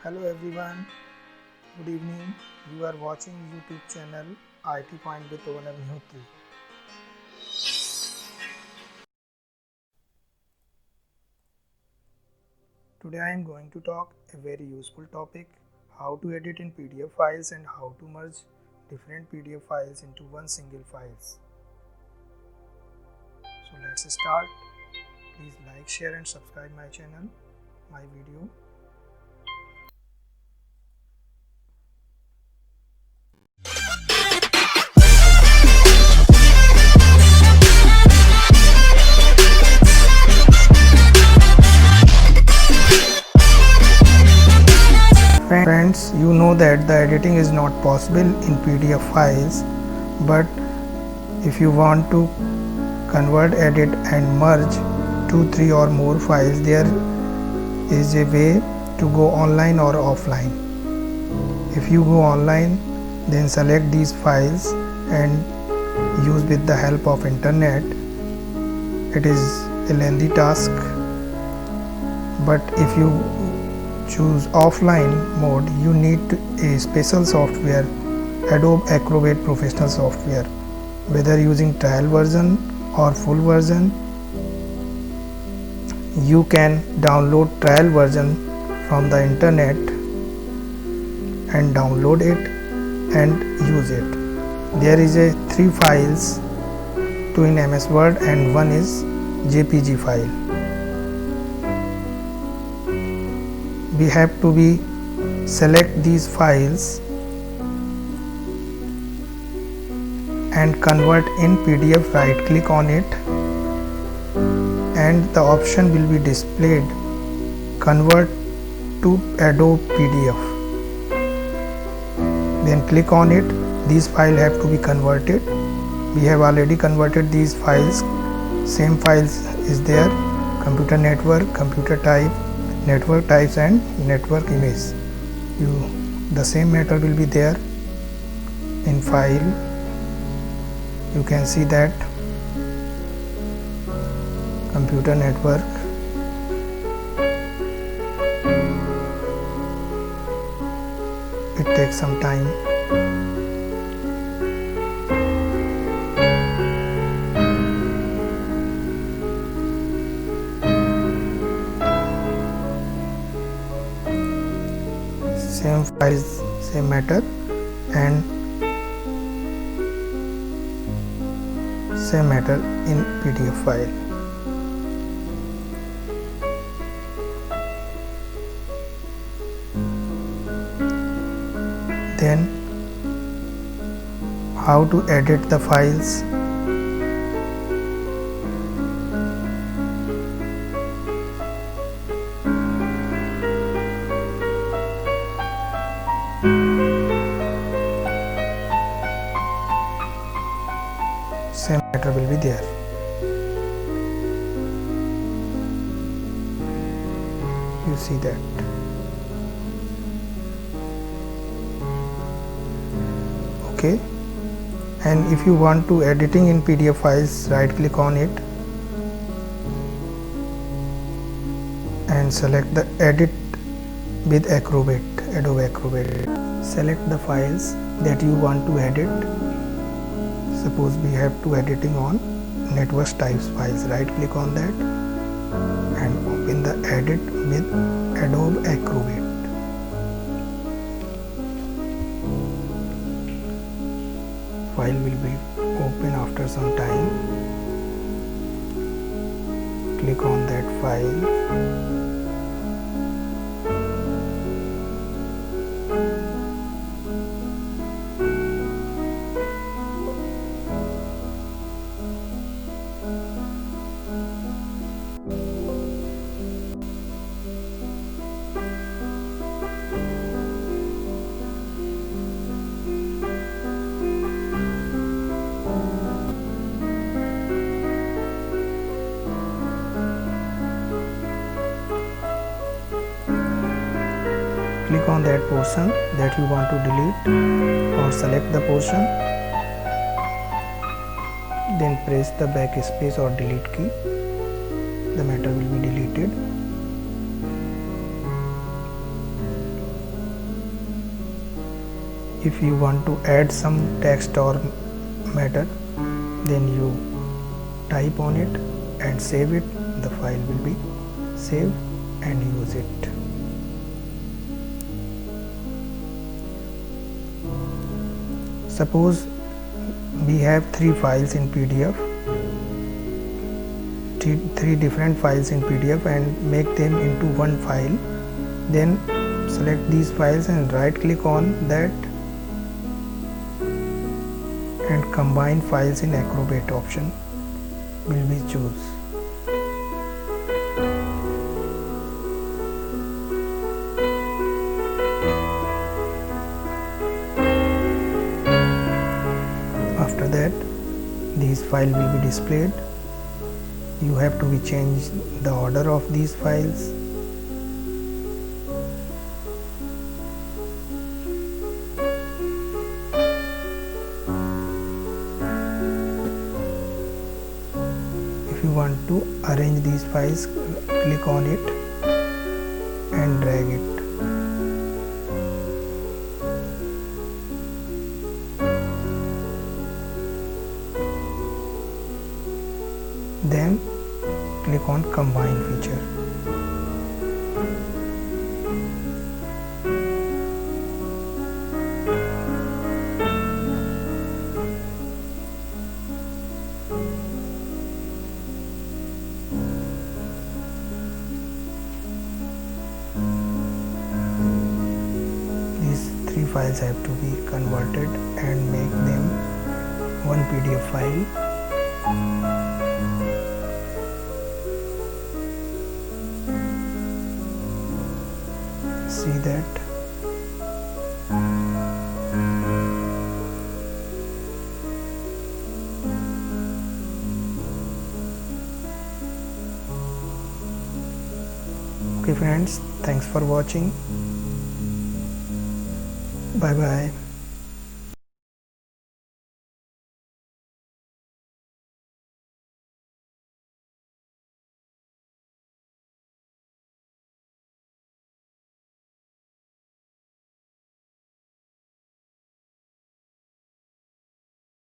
Hello everyone, good evening. You are watching YouTube channel IT Point with Owen Agnihotri. Today I am going to talk a very useful topic, how to edit in PDF files and how to merge different PDF files into one single files. So let's start. Please like, share and subscribe my channel, my video. Friends, you know that the editing is not possible in PDF files, but if you want to convert, edit and merge 2, 3 or more files, there is a way to go online or offline. If you go online, then select these files and use with the help of internet. It is a lengthy task, but if you choose offline mode, you need a special software, Adobe Acrobat Professional software. Whether using trial version or full version, you can download trial version from the internet and download it and use it. There is a 3 files, 2 in MS Word and 1 is JPG file. We have to select these files and convert in PDF. Right click on it and the option will be displayed, convert to Adobe PDF. Then click on it. These files have to be converted. We have already converted these files. Same files is there: computer network, computer type, network types and network image. The same matter will be there in file. You can see that computer network, it takes some time. Same files, same matter and same matter in PDF file. Then how to edit the files? Same matter will be there. You see that. Okay. And if you want to editing in PDF files, right click on it and select the edit with Acrobat, Adobe Acrobat. Select the files that you want to edit. Suppose we have to editing on network types files. Right click on that and open the edit with Adobe Acrobat. File will be open after some time. Click on that file. Click on that portion that you want to delete or select the portion, then press the backspace or delete key. The matter will be deleted. If you want to add some text or matter, then you type on it and save it. The file will be saved and use it. Suppose we have three files in PDF, three different files in PDF, and make them into one file. Then select these files and right click on that and combine files in Acrobat option will be choose. After that, these files will be displayed. You have to be change the order of these files. If you want to arrange these files, click on it and drag it. Then click on combine feature. These three files have to be converted and make them one PDF file. See that? Okay friends, thanks for watching. Bye bye.